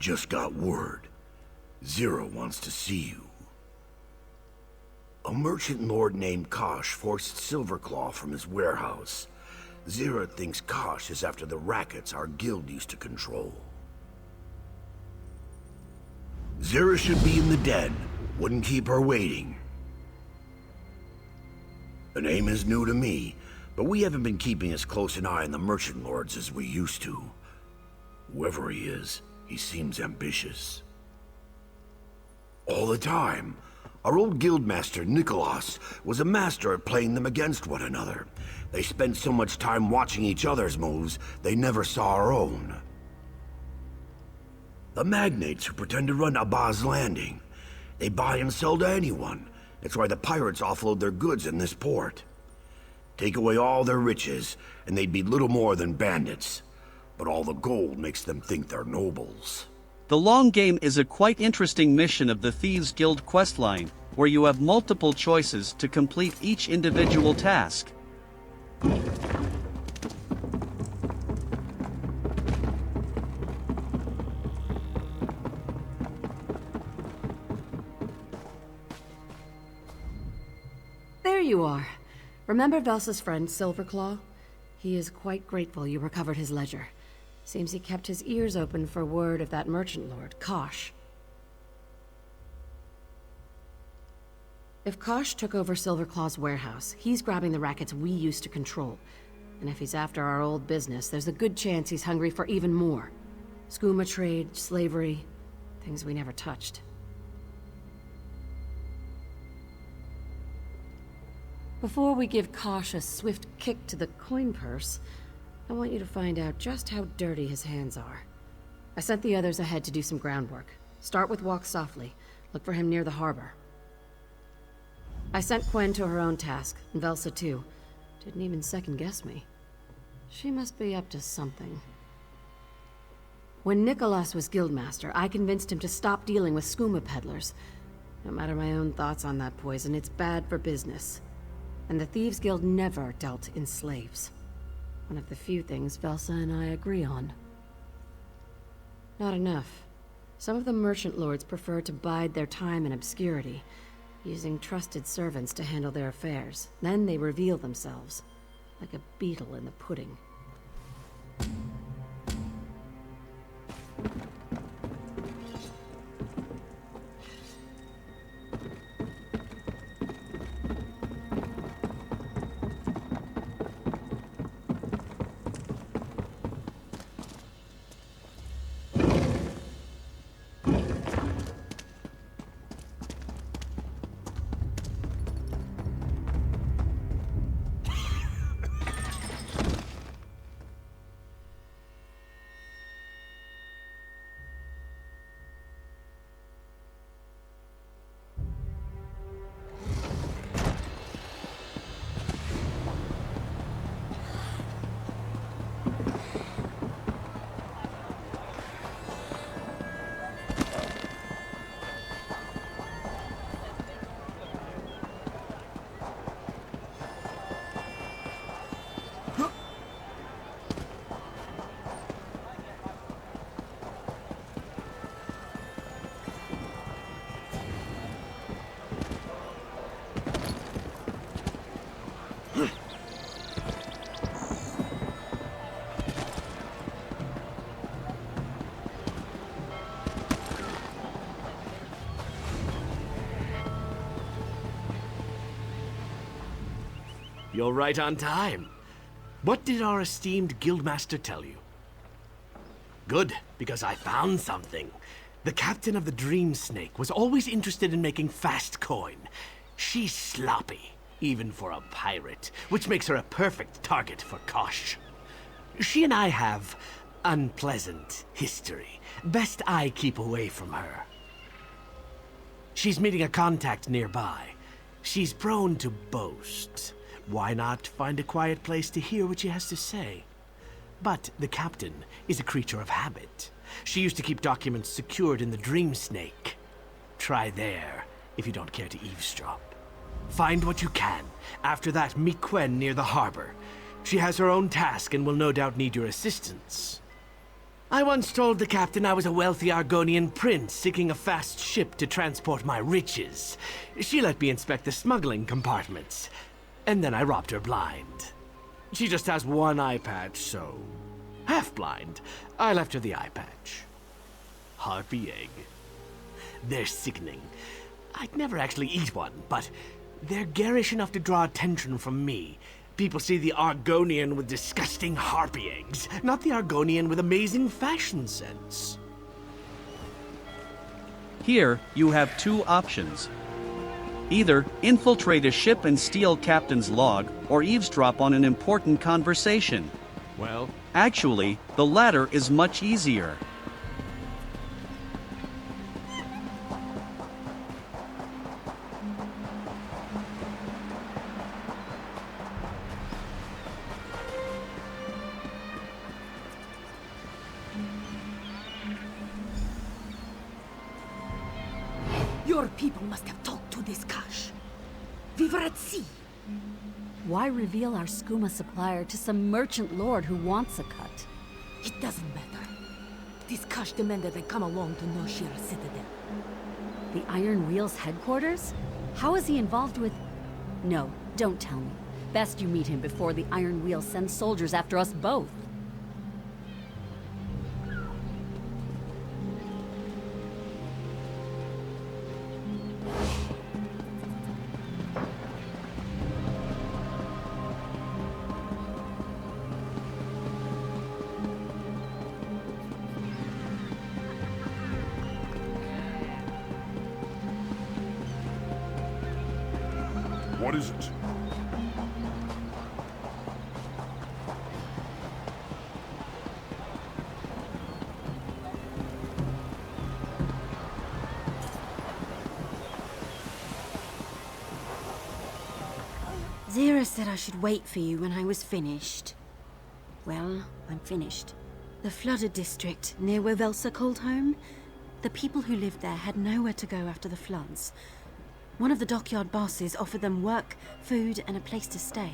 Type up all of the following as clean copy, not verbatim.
Just got word. Zero wants to see you. A merchant lord named Kosh forced Silverclaw from his warehouse. Zero thinks Kosh is after the rackets our guild used to control. Zero should be in the den. Wouldn't keep her waiting. The name is new to me, but we haven't been keeping as close an eye on the merchant lords as we used to. Whoever he is, he seems ambitious. All the time. Our old guildmaster, Nicholas, was a master at playing them against one another. They spent so much time watching each other's moves, they never saw our own. The magnates who pretend to run Abba's Landing. They buy and sell to anyone. That's why the pirates offload their goods in this port. Take away all their riches, and they'd be little more than bandits. But all the gold makes them think they're nobles. The long game is a quite interesting mission of the Thieves Guild questline, where you have multiple choices to complete each individual task. There you are. Remember Velsa's friend, Silverclaw? He is quite grateful you recovered his ledger. Seems he kept his ears open for word of that merchant lord, Kosh. If Kosh took over Silverclaw's warehouse, he's grabbing the rackets we used to control. And if he's after our old business, there's a good chance he's hungry for even more. Skooma trade, slavery, things we never touched. Before we give Kosh a swift kick to the coin purse, I want you to find out just how dirty his hands are. I sent the others ahead to do some groundwork. Start with walk softly. Look for him near the harbor. I sent Quen to her own task, and Velsa too. Didn't even second guess me. She must be up to something. When Nicholas was guildmaster, I convinced him to stop dealing with skooma peddlers. No matter my own thoughts on that poison, it's bad for business. And the Thieves Guild never dealt in slaves. One of the few things Velsa and I agree on. Not enough. Some of the merchant lords prefer to bide their time in obscurity, using trusted servants to handle their affairs. Then they reveal themselves, like a beetle in the pudding. You're right on time. What did our esteemed guildmaster tell you? Good, because I found something. The captain of the Dream Snake was always interested in making fast coin. She's sloppy, even for a pirate, which makes her a perfect target for Kosh. She and I have unpleasant history. Best I keep away from her. She's meeting a contact nearby. She's prone to boast. Why not find a quiet place to hear what she has to say? But the captain is a creature of habit. She used to keep documents secured in the Dream Snake. Try there, if you don't care to eavesdrop. Find what you can. After that, meet Quen near the harbor. She has her own task and will no doubt need your assistance. I once told the captain I was a wealthy Argonian prince seeking a fast ship to transport my riches. She let me inspect the smuggling compartments, and then I robbed her blind. She just has one eye patch, so... half blind. I left her the eye patch. Harpy egg. They're sickening. I'd never actually eat one, but they're garish enough to draw attention from me. People see the Argonian with disgusting harpy eggs, not the Argonian with amazing fashion sense. Here, you have two options. Either infiltrate a ship and steal captain's log, or eavesdrop on an important conversation. Well, Actually, the latter is much easier. Your people must have talked to this Kash. We were at sea. Why reveal our skooma supplier to some merchant lord who wants a cut? It doesn't matter. This Kash demanded I come along to Noshira Citadel. The Iron Wheel's headquarters? How is he involved with... No, don't tell me. Best you meet him before the Iron Wheel sends soldiers after us both. What is it? Zira said I should wait for you when I was finished. Well, I'm finished. The flooded district, near where Velsa called home, the people who lived there had nowhere to go after the floods. One of the dockyard bosses offered them work, food, and a place to stay.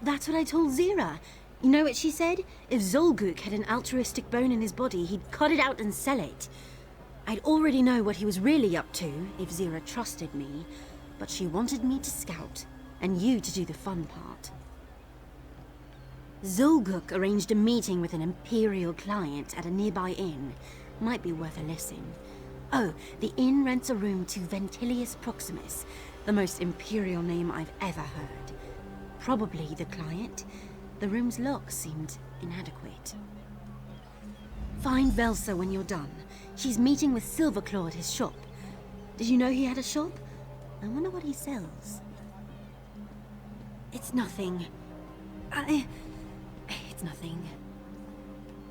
That's what I told Zira. You know what she said? If Zolguk had an altruistic bone in his body, he'd cut it out and sell it. I'd already know what he was really up to, if Zira trusted me, but she wanted me to scout, and you to do the fun part. Zolguk arranged a meeting with an Imperial client at a nearby inn. Might be worth a listen. Oh, the inn rents a room to Ventilius Proximus, the most Imperial name I've ever heard. Probably the client. The room's lock seemed inadequate. Find Velsa when you're done. She's meeting with Silverclaw at his shop. Did you know he had a shop? I wonder what he sells. It's nothing. It's nothing.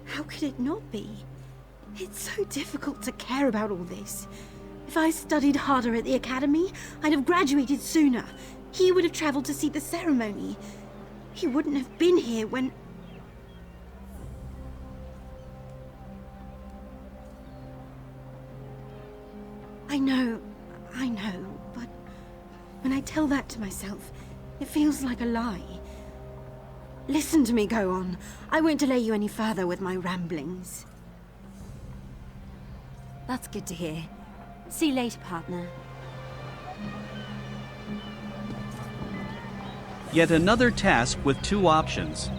How could it not be? It's so difficult to care about all this. If I studied harder at the academy, I'd have graduated sooner. He would have traveled to see the ceremony. He wouldn't have been here when... I know, but when I tell that to myself, it feels like a lie. Listen to me go on. I won't delay you any further with my ramblings. That's good to hear. See you later, partner. Yet another task with two options.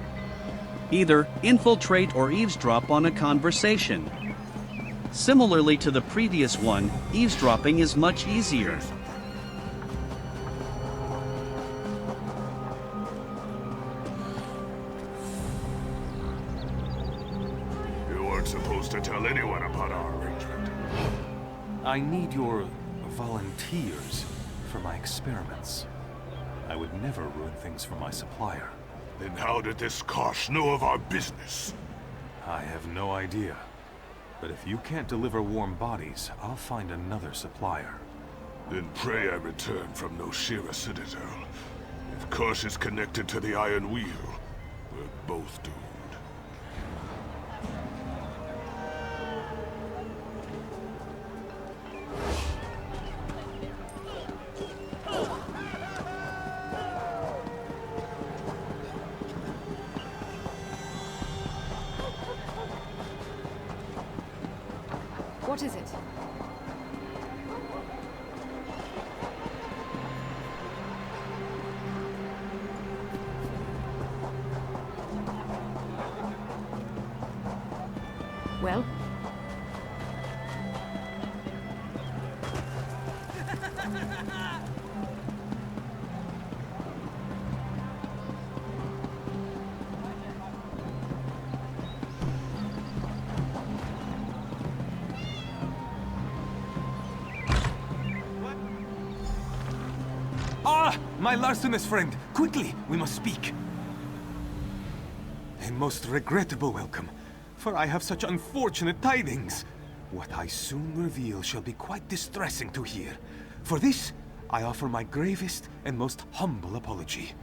Either infiltrate or eavesdrop on a conversation. Similarly to the previous one, eavesdropping is much easier. You weren't supposed to tell anyone about our arrangement. I need your volunteers for my experiments. I would never ruin things for my supplier. Then how did this Kosh know of our business? I have no idea. But if you can't deliver warm bodies, I'll find another supplier. Then pray I return from Noshira Citadel. If Kosh is connected to the Iron Wheel, we're both doomed. What is it? Well? Ah! My larcenous friend! Quickly, we must speak. A most regrettable welcome, for I have such unfortunate tidings. What I soon reveal shall be quite distressing to hear. For this, I offer my gravest and most humble apology.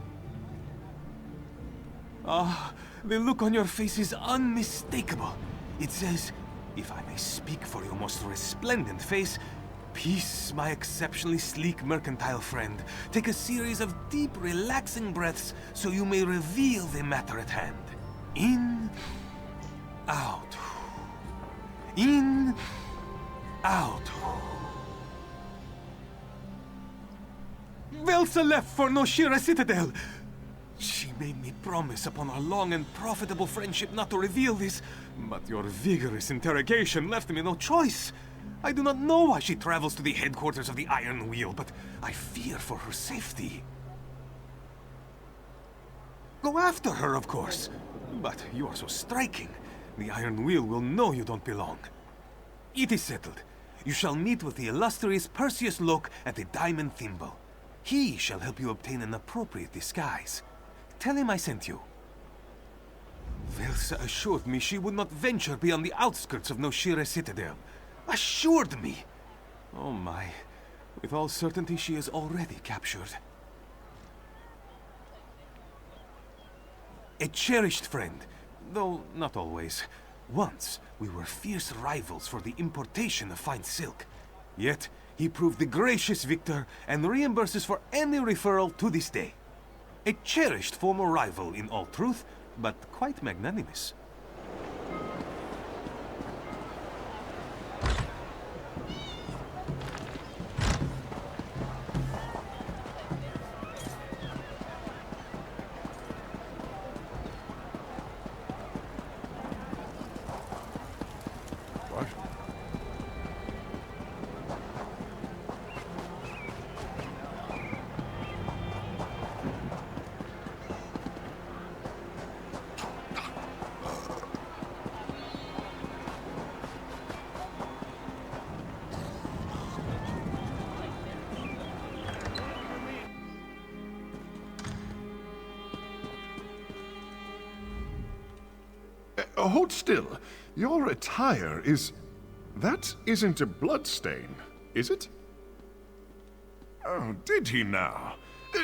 Ah, the look on your face is unmistakable. It says, if I may speak for your most resplendent face, peace, my exceptionally sleek mercantile friend. Take a series of deep, relaxing breaths so you may reveal the matter at hand. In, out. In, out. Velsa left for Noshira Citadel. She made me promise upon our long and profitable friendship not to reveal this, but your vigorous interrogation left me no choice. I do not know why she travels to the headquarters of the Iron Wheel, but I fear for her safety. Go after her, of course. But you are so striking. The Iron Wheel will know you don't belong. It is settled. You shall meet with the illustrious Perseus Locke at the Diamond Thimble. He shall help you obtain an appropriate disguise. Tell him I sent you. Velsa assured me she would not venture beyond the outskirts of Noshira Citadel. Assured me! Oh my. With all certainty she is already captured. A cherished friend, though not always. Once, we were fierce rivals for the importation of fine silk. Yet, he proved the gracious victor and reimburses for any referral to this day. A cherished former rival in all truth, but quite magnanimous. Hold still. Your attire is... That isn't a bloodstain, is it? Oh, did he now?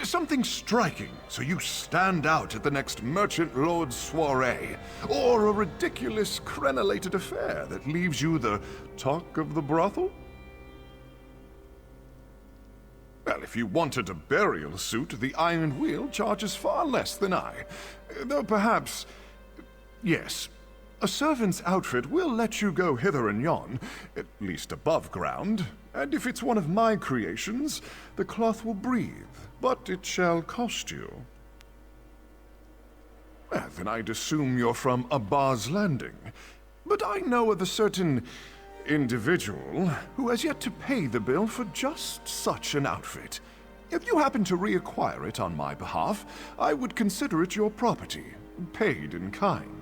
Something striking, so you stand out at the next merchant lord's soiree, or a ridiculous crenellated affair that leaves you the talk of the brothel? Well, if you wanted a burial suit, the Iron Wheel charges far less than I. Though perhaps... Yes, a servant's outfit will let you go hither and yon, at least above ground, and if it's one of my creations, the cloth will breathe, but it shall cost you. Well, then I'd assume you're from Abba's Landing, but I know of a certain individual who has yet to pay the bill for just such an outfit. If you happen to reacquire it on my behalf, I would consider it your property, paid in kind.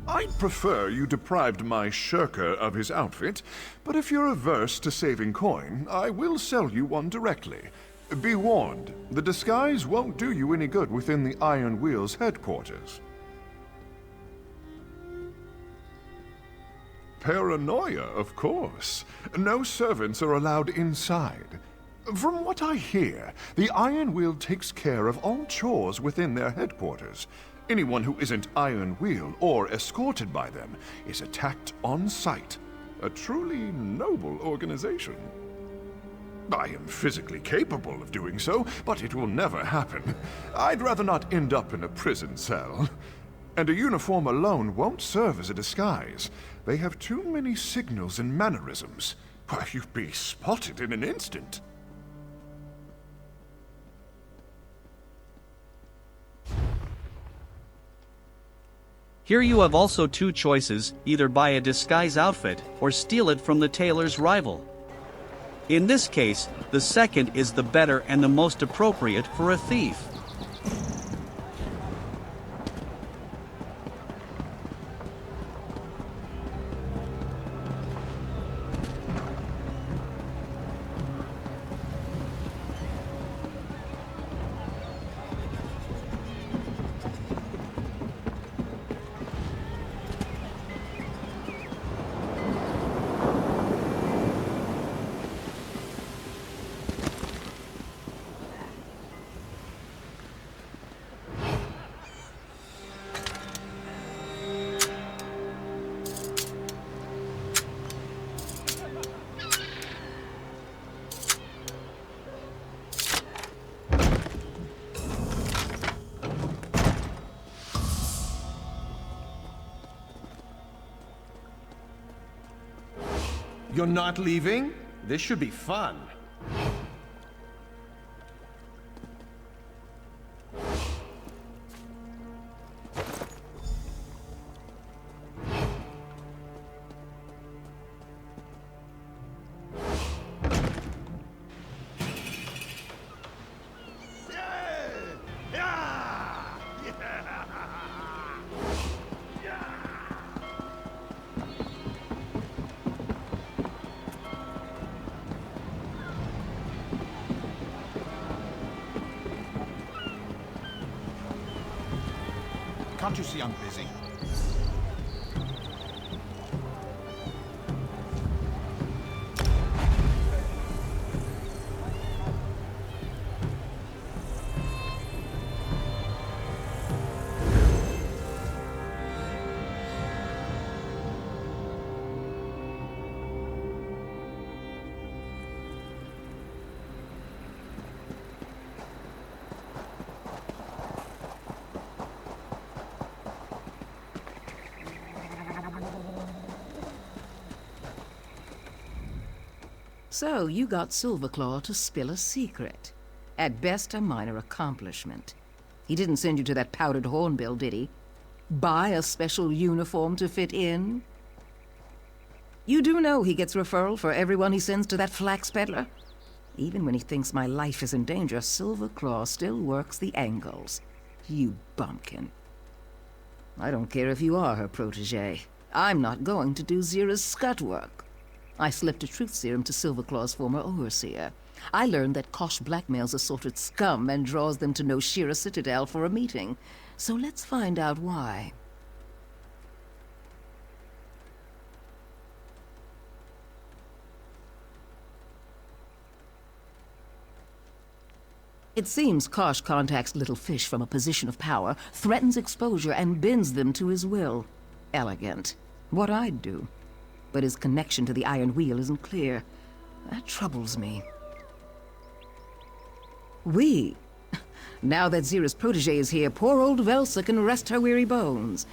I'd prefer you deprived my shirker of his outfit, but if you're averse to saving coin, I will sell you one directly. Be warned, the disguise won't do you any good within the Iron Wheel's headquarters. Paranoia, of course. No servants are allowed inside. From what I hear, the Iron Wheel takes care of all chores within their headquarters. Anyone who isn't Iron Wheel or escorted by them is attacked on sight. A truly noble organization. I am physically capable of doing so, but it will never happen. I'd rather not end up in a prison cell. And a uniform alone won't serve as a disguise. They have too many signals and mannerisms. Why, you'd be spotted in an instant. Here you have also two choices, either buy a disguise outfit or steal it from the tailor's rival. In this case, the second is the better and the most appropriate for a thief. You're not leaving? This should be fun. Can't you see I'm busy? So, you got Silverclaw to spill a secret. At best, a minor accomplishment. He didn't send you to that powdered hornbill, did he? Buy a special uniform to fit in? You do know he gets referral for everyone he sends to that flax peddler? Even when he thinks my life is in danger, Silverclaw still works the angles. You bumpkin. I don't care if you are her protege. I'm not going to do Zira's scut work. I slipped a truth serum to Silverclaw's former overseer. I learned that Kosh blackmails assorted scum and draws them to Noshira Citadel for a meeting. So let's find out why. It seems Kosh contacts little fish from a position of power, threatens exposure, and bends them to his will. Elegant. What I'd do. But his connection to the Iron Wheel isn't clear. That troubles me. We? Now that Zira's protege is here, poor old Velsa can rest her weary bones.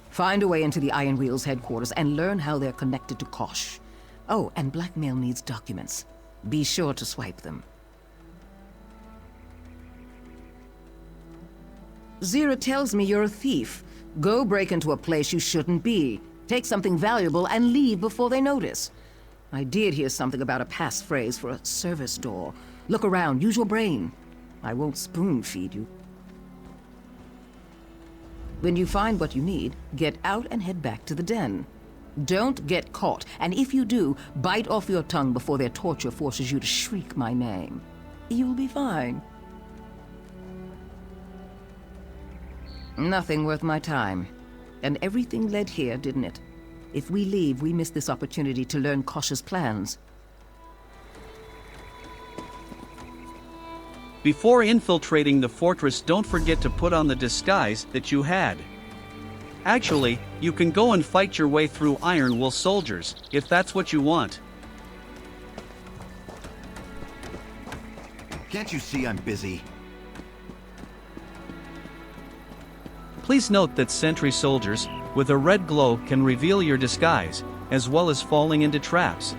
Find a way into the Iron Wheel's headquarters and learn how they're connected to Kosh. Oh, and blackmail needs documents. Be sure to swipe them. Zira tells me you're a thief. Go break into a place you shouldn't be. Take something valuable and leave before they notice. I did hear something about a passphrase for a service door. Look around, use your brain. I won't spoon-feed you. When you find what you need, get out and head back to the den. Don't get caught, and if you do, bite off your tongue before their torture forces you to shriek my name. You'll be fine. Nothing worth my time. And everything led here, didn't it? If we leave, we miss this opportunity to learn Kosh's plans. Before infiltrating the fortress, don't forget to put on the disguise that you had. Actually, you can go and fight your way through Iron Wool soldiers, if that's what you want. Can't you see I'm busy? Please note that sentry soldiers with a red glow can reveal your disguise, as well as falling into traps.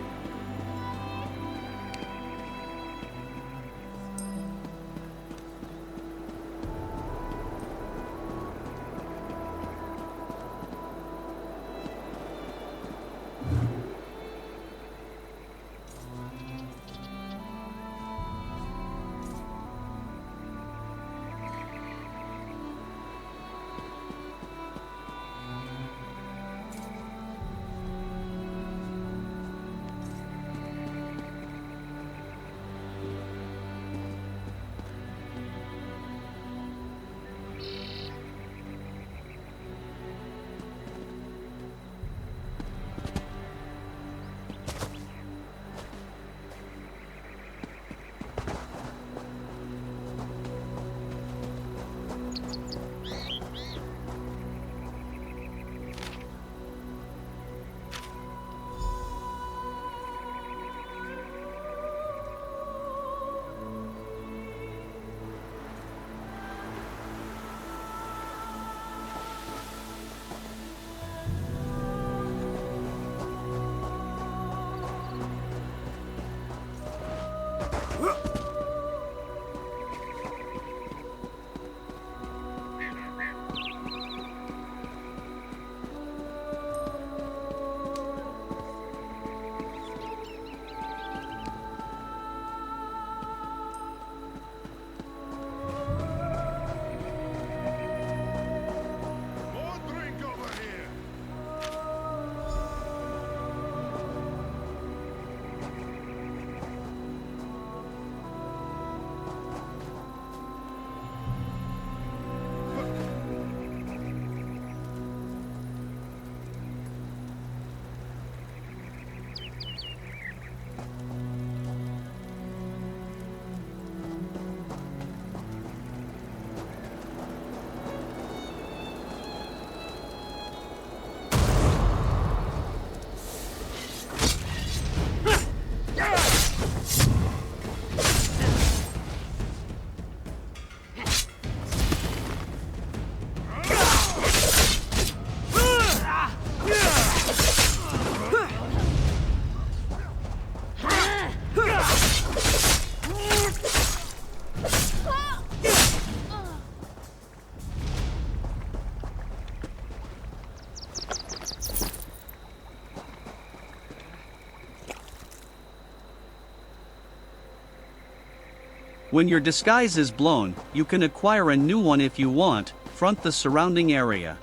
When your disguise is blown, you can acquire a new one if you want. Front the surrounding area.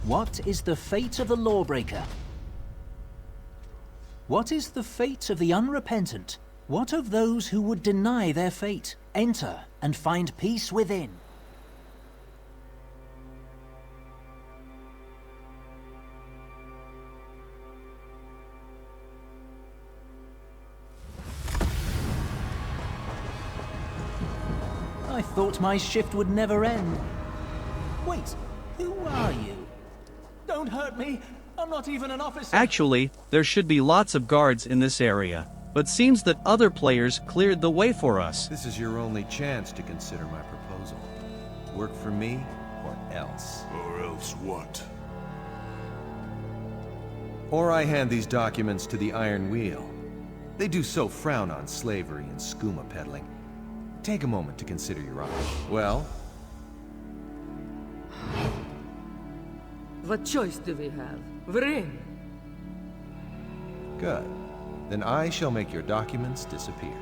What is the fate of the lawbreaker? What is the fate of the unrepentant? What of those who would deny their fate, enter, and find peace within? I thought my shift would never end. Wait, who are you? Don't hurt me! I'm not even an officer! Actually, there should be lots of guards in this area, but seems that other players cleared the way for us. This is your only chance to consider my proposal. Work for me, or else. Or else what? Or I hand these documents to the Iron Wheel. They do so frown on slavery and skooma peddling. Take a moment to consider your offer. Well? What choice do we have? We're in. Good. Then I shall make your documents disappear.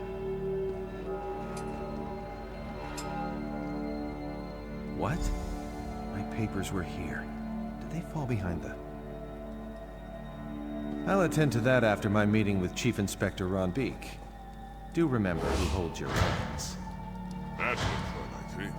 What? My papers were here. Did they fall behind the... I'll attend to that after my meeting with Chief Inspector Ron Beek. Do remember who holds your reins. That looked fun, I think.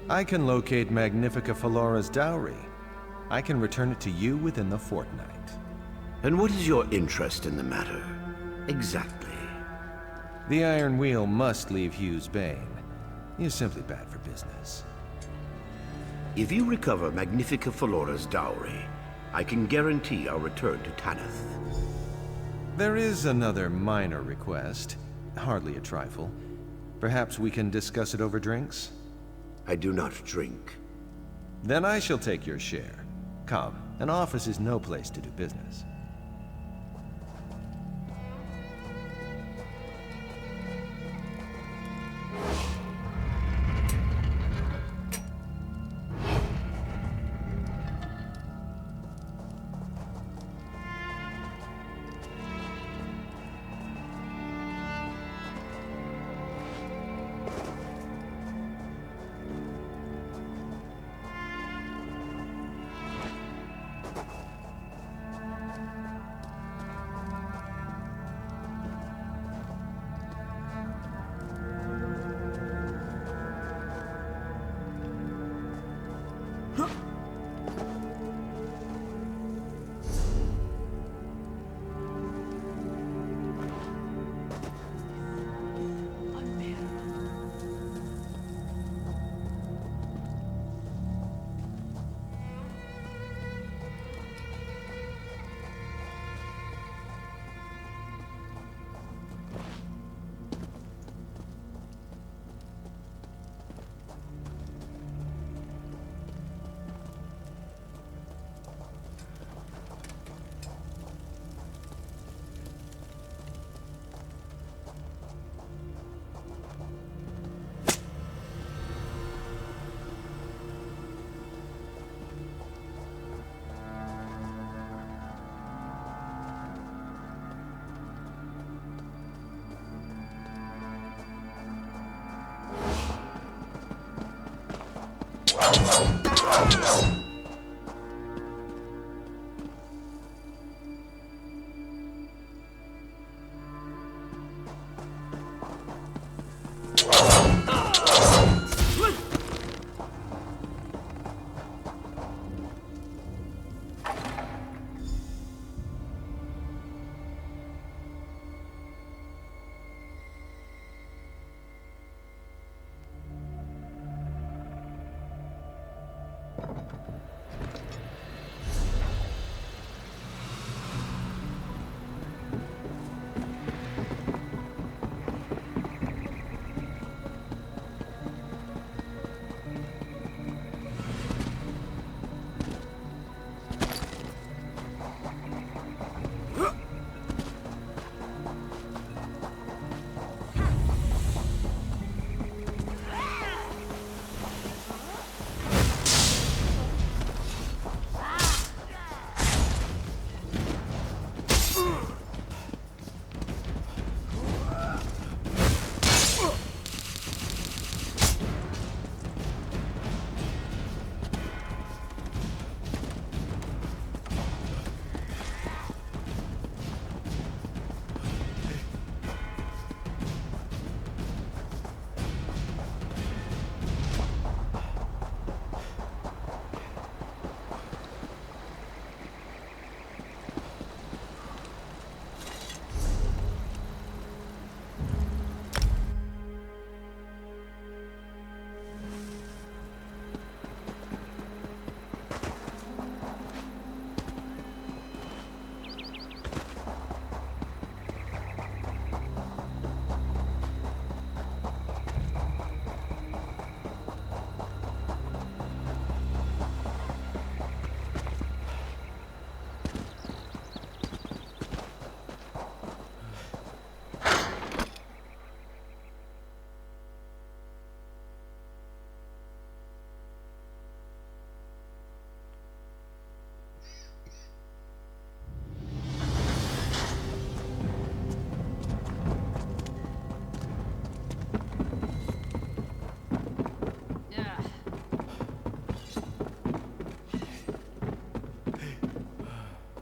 I can locate Magnifica Felora's dowry. I can return it to you within the fortnight. And what is your interest in the matter? Exactly. The Iron Wheel must leave Hugh's bane. He is simply bad for business. If you recover Magnifica Felora's dowry, I can guarantee our return to Tanith. There is another minor request. Hardly a trifle. Perhaps we can discuss it over drinks? I do not drink. Then I shall take your share. Come, an office is no place to do business.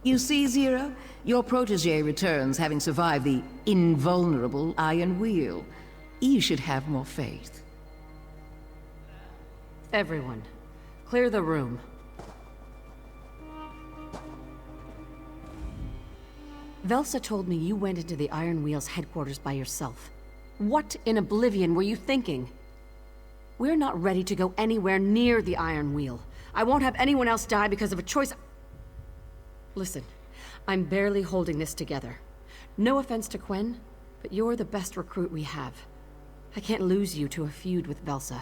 You see, Zero? Your protege returns having survived the invulnerable Iron Wheel. You should have more faith. Everyone, clear the room. Velsa told me you went into the Iron Wheel's headquarters by yourself. What in oblivion were you thinking? We're not ready to go anywhere near the Iron Wheel. I won't have anyone else die because of a choice. Listen, I'm barely holding this together. No offense to Quen, but you're the best recruit we have. I can't lose you to a feud with Velsa.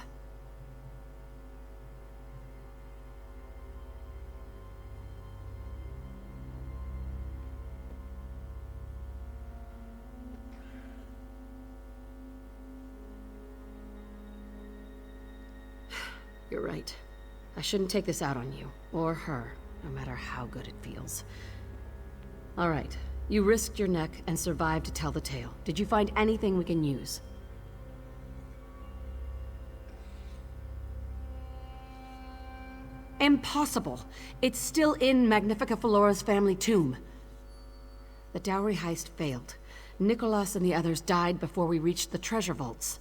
You're right. I shouldn't take this out on you, or her, no matter how good it feels. All right, you risked your neck and survived to tell the tale. Did you find anything we can use? Impossible! It's still in Magnifica Flora's family tomb. The dowry heist failed. Nicholas and the others died before we reached the treasure vaults.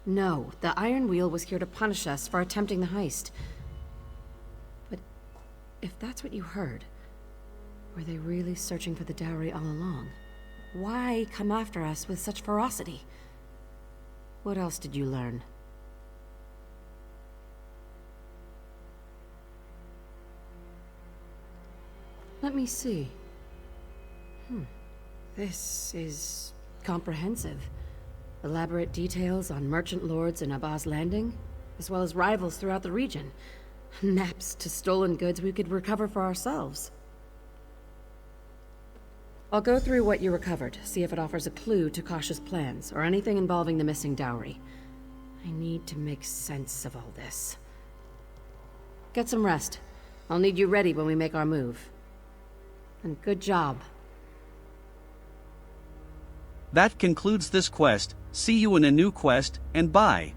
No, the Iron Wheel was here to punish us for attempting the heist. But if that's what you heard, were they really searching for the dowry all along? Why come after us with such ferocity? What else did you learn? Let me see. This is comprehensive. Elaborate details on merchant lords in Abba's Landing, as well as rivals throughout the region. Maps to stolen goods we could recover for ourselves. I'll go through what you recovered, see if it offers a clue to Kasha's plans, or anything involving the missing dowry. I need to make sense of all this. Get some rest. I'll need you ready when we make our move. And good job. That concludes this quest. See you in a new quest, and bye.